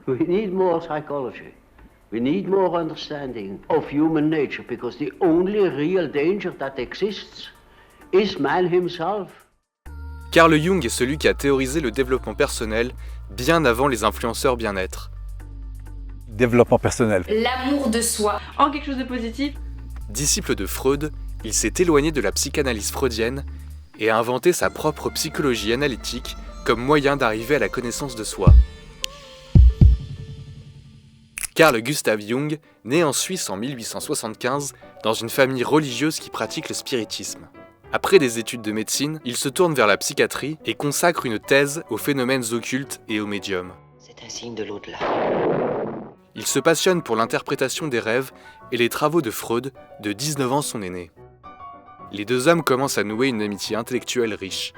We need more psychology. We need more understanding of human nature because the only real danger that exists is man himself. Carl Jung est celui qui a théorisé le développement personnel bien avant les influenceurs bien-être. Développement personnel. L'amour de soi. En quelque chose de positif. Disciple de Freud, il s'est éloigné de la psychanalyse freudienne et a inventé sa propre psychologie analytique comme moyen d'arriver à la connaissance de soi. Carl Gustav Jung naît en Suisse en 1875 dans une famille religieuse qui pratique le spiritisme. Après des études de médecine, il se tourne vers la psychiatrie et consacre une thèse aux phénomènes occultes et aux médiums. C'est un signe de l'au-delà. Il se passionne pour l'interprétation des rêves et les travaux de Freud, de 19 ans son aîné. Les deux hommes commencent à nouer une amitié intellectuelle riche.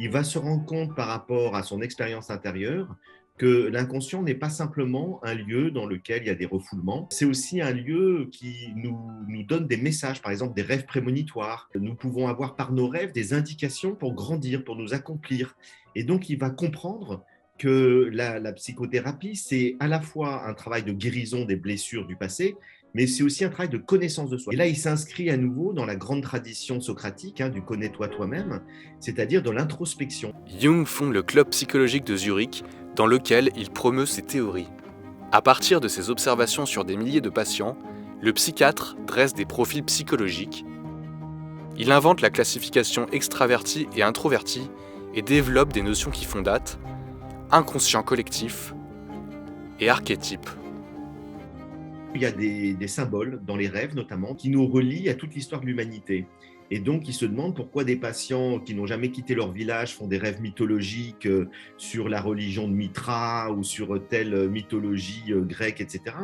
Il va se rendre compte par rapport à son expérience intérieure que l'inconscient n'est pas simplement un lieu dans lequel il y a des refoulements, c'est aussi un lieu qui nous donne des messages, par exemple des rêves prémonitoires. Nous pouvons avoir par nos rêves des indications pour grandir, pour nous accomplir. Et donc il va comprendre que la psychothérapie, c'est à la fois un travail de guérison des blessures du passé, mais c'est aussi un travail de connaissance de soi. Et là, il s'inscrit à nouveau dans la grande tradition socratique du « connais-toi toi-même », c'est-à-dire dans l'introspection. Jung fonde le club psychologique de Zurich, dans lequel il promeut ses théories. À partir de ses observations sur des milliers de patients, le psychiatre dresse des profils psychologiques. Il invente la classification extraverti et introverti et développe des notions qui font date, inconscient collectif et archétype. Il y a des symboles dans les rêves notamment qui nous relient à toute l'histoire de l'humanité. Et donc, il se demande pourquoi des patients qui n'ont jamais quitté leur village font des rêves mythologiques sur la religion de Mitra ou sur telle mythologie grecque, etc.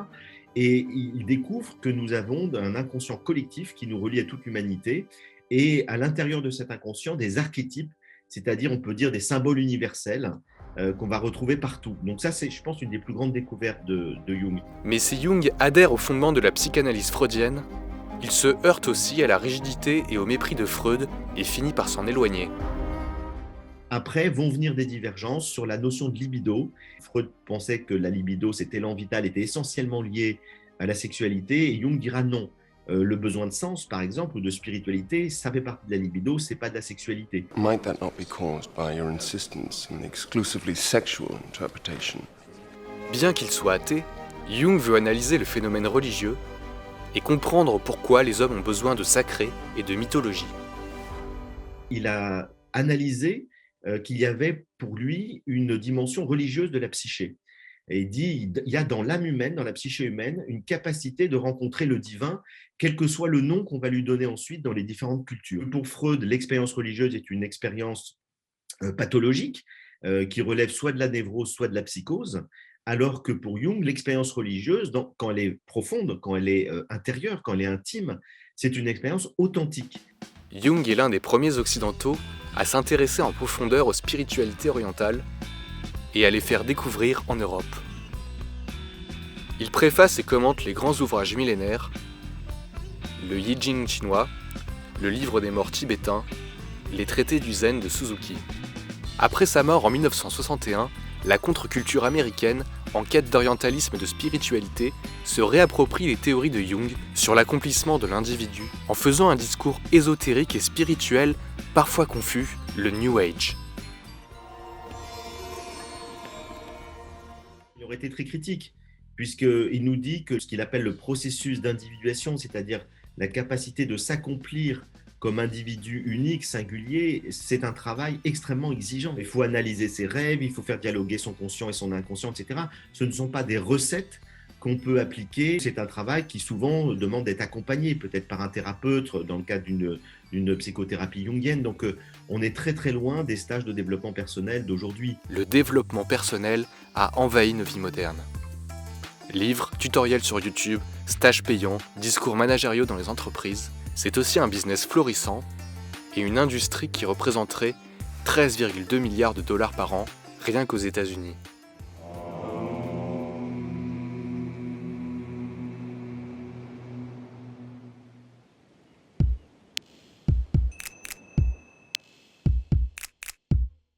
Et il découvre que nous avons un inconscient collectif qui nous relie à toute l'humanité et à l'intérieur de cet inconscient des archétypes, c'est-à-dire on peut dire des symboles universels qu'on va retrouver partout. Donc ça, c'est, je pense, une des plus grandes découvertes de Jung. Mais si Jung adhère au fondement de la psychanalyse freudienne, il se heurte aussi à la rigidité et au mépris de Freud et finit par s'en éloigner. Après vont venir des divergences sur la notion de libido. Freud pensait que la libido, cet élan vital, était essentiellement lié à la sexualité, et Jung dira non. Le besoin de sens, par exemple, ou de spiritualité, ça fait partie de la libido, c'est pas de la sexualité. Might that not be caused by your insistence on exclusively sexual interpretation? Bien qu'il soit athée, Jung veut analyser le phénomène religieux et comprendre pourquoi les hommes ont besoin de sacré et de mythologie. Il a analysé qu'il y avait pour lui une dimension religieuse de la psyché. Et il dit il y a dans l'âme humaine, dans la psyché humaine, une capacité de rencontrer le divin, quel que soit le nom qu'on va lui donner ensuite dans les différentes cultures. Pour Freud, l'expérience religieuse est une expérience pathologique qui relève soit de la névrose, soit de la psychose, alors que pour Jung, l'expérience religieuse, quand elle est profonde, quand elle est intérieure, quand elle est intime, c'est une expérience authentique. Jung est l'un des premiers occidentaux à s'intéresser en profondeur aux spiritualités orientales et à les faire découvrir en Europe. Il préface et commente les grands ouvrages millénaires, le I Ching chinois, le livre des morts tibétains, les traités du zen de Suzuki. Après sa mort en 1961, la contre-culture américaine, en quête d'orientalisme et de spiritualité, se réapproprie les théories de Jung sur l'accomplissement de l'individu, en faisant un discours ésotérique et spirituel, parfois confus, le New Age. Il aurait été très critique, puisqu'il nous dit que ce qu'il appelle le processus d'individuation, c'est-à-dire la capacité de s'accomplir comme individu unique, singulier, c'est un travail extrêmement exigeant. Il faut analyser ses rêves, il faut faire dialoguer son conscient et son inconscient, etc. Ce ne sont pas des recettes qu'on peut appliquer. C'est un travail qui souvent demande d'être accompagné, peut-être par un thérapeute dans le cadre d'une psychothérapie jungienne. Donc on est très très loin des stages de développement personnel d'aujourd'hui. Le développement personnel a envahi nos vies modernes. Livres, tutoriels sur YouTube, stages payants, discours managériaux dans les entreprises, c'est aussi un business florissant et une industrie qui représenterait 13,2 milliards de dollars par an rien qu'aux États-Unis.